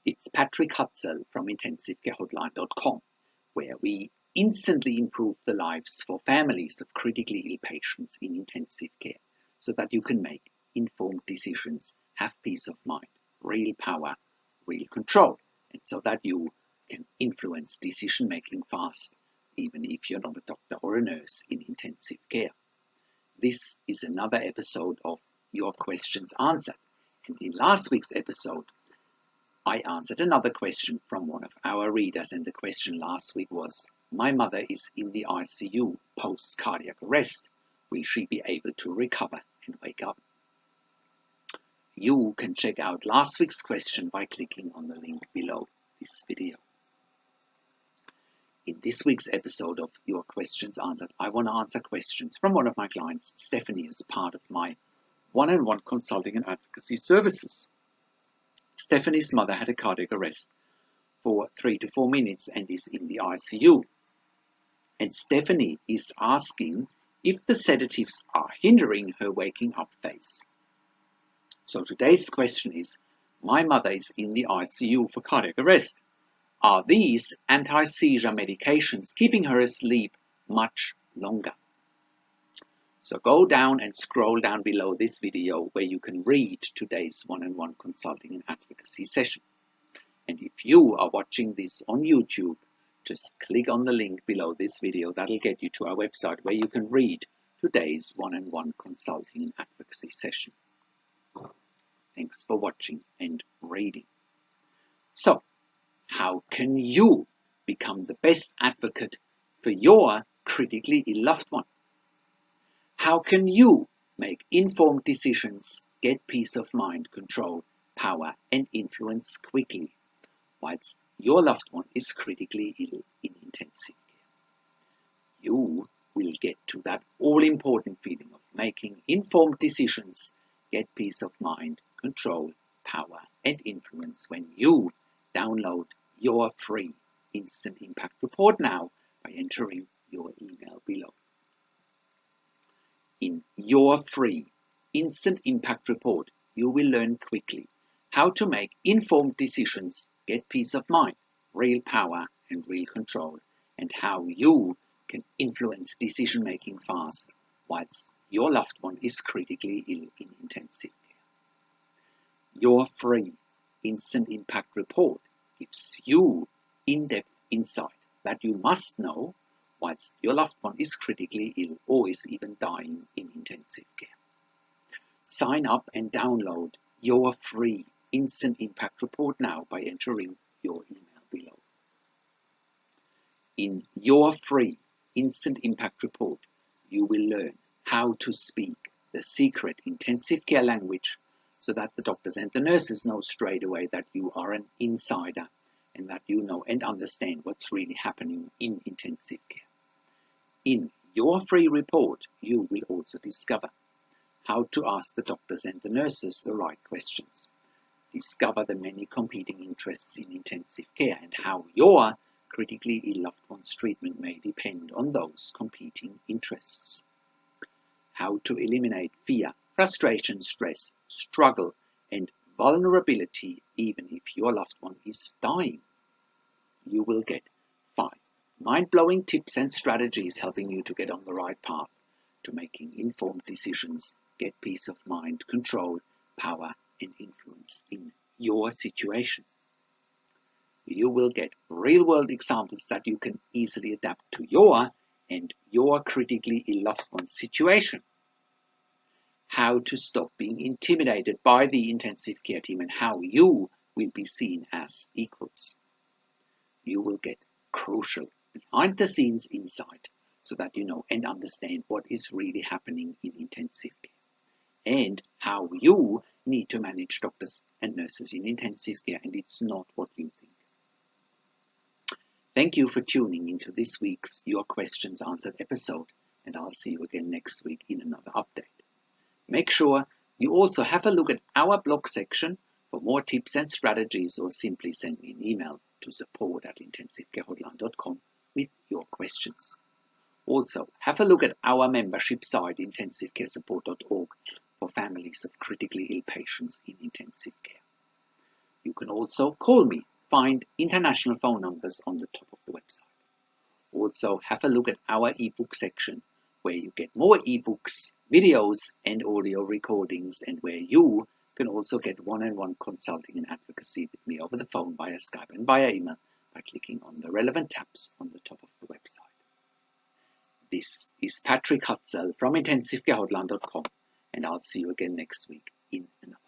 It's Patrick Hutzel from IntensiveCareHotline.com, where we instantly improve the lives for families of critically ill patients in intensive care, so that you can make informed decisions, have peace of mind, real power, real control, and so that you can influence decision making fast, even if you're not a doctor or a nurse in intensive care. This is another episode of Your Questions Answered, and in last week's episode I answered another question from one of our readers, and the question last week was, my mother is in the ICU post-cardiac arrest. Will she be able to recover and wake up? You can check out last week's question by clicking on the link below this video. In this week's episode of Your Questions Answered, I want to answer questions from one of my clients, Stephanie, as part of my one-on-one consulting and advocacy services. Stephanie's mother had a cardiac arrest for 3 to 4 minutes and is in the ICU. And Stephanie is asking if the sedatives are hindering her waking up phase. So today's question is, my mother is in the ICU for cardiac arrest. Are these anti-seizure medications keeping her asleep much longer? So go down and scroll down below this video where you can read today's one-on-one consulting and advocacy session. And if you are watching this on YouTube, just click on the link below this video. That'll get you to our website where you can read today's one-on-one consulting and advocacy session. Thanks for watching and reading. So, how can you become the best advocate for your critically ill loved one? How can you make informed decisions, get peace of mind, control, power, and influence quickly, whilst your loved one is critically ill in intensive care? You will get to that all-important feeling of making informed decisions, get peace of mind, control, power, and influence when you download your free Instant Impact Report now by entering your email below. In your free Instant Impact Report, you will learn quickly how to make informed decisions, get peace of mind, real power and real control, and how you can influence decision making fast whilst your loved one is critically ill in intensive care. Your free Instant Impact Report gives you in-depth insight that you must know whilst your loved one is critically ill or is even dying in intensive care. Sign up and download your free Instant Impact Report now by entering your email below. In your free Instant Impact Report, you will learn how to speak the secret intensive care language so that the doctors and the nurses know straight away that you are an insider and that you know and understand what's really happening in intensive care. In your free report, you will also discover how to ask the doctors and the nurses the right questions, discover the many competing interests in intensive care and how your critically ill loved one's treatment may depend on those competing interests, how to eliminate fear, frustration, stress, struggle, and vulnerability even if your loved one is dying. You will get 5 mind-blowing tips and strategies helping you to get on the right path to making informed decisions, get peace of mind, control, power, and influence in your situation. You will get real-world examples that you can easily adapt to your and your critically ill loved one's situation. How to stop being intimidated by the intensive care team and how you will be seen as equals. You will get crucial behind-the-scenes insight so that you know and understand what is really happening in intensive care and how you need to manage doctors and nurses in intensive care, and it's not what you think. Thank you for tuning into this week's Your Questions Answered episode, and I'll see you again next week in another update. Make sure you also have a look at our blog section for more tips and strategies, or simply send me an email to support@intensivecarehotline.com with your questions. Also, have a look at our membership site, intensivecaresupport.org, for families of critically ill patients in intensive care. You can also call me. Find international phone numbers on the top of the website. Also, have a look at our ebook section, where you get more ebooks, videos, and audio recordings, and where you can also get one-on-one consulting and advocacy with me over the phone, via Skype and via email, by clicking on the relevant tabs on the top of the website. This is Patrick Hutzel from IntensiveCareHotline.com, and I'll see you again next week in another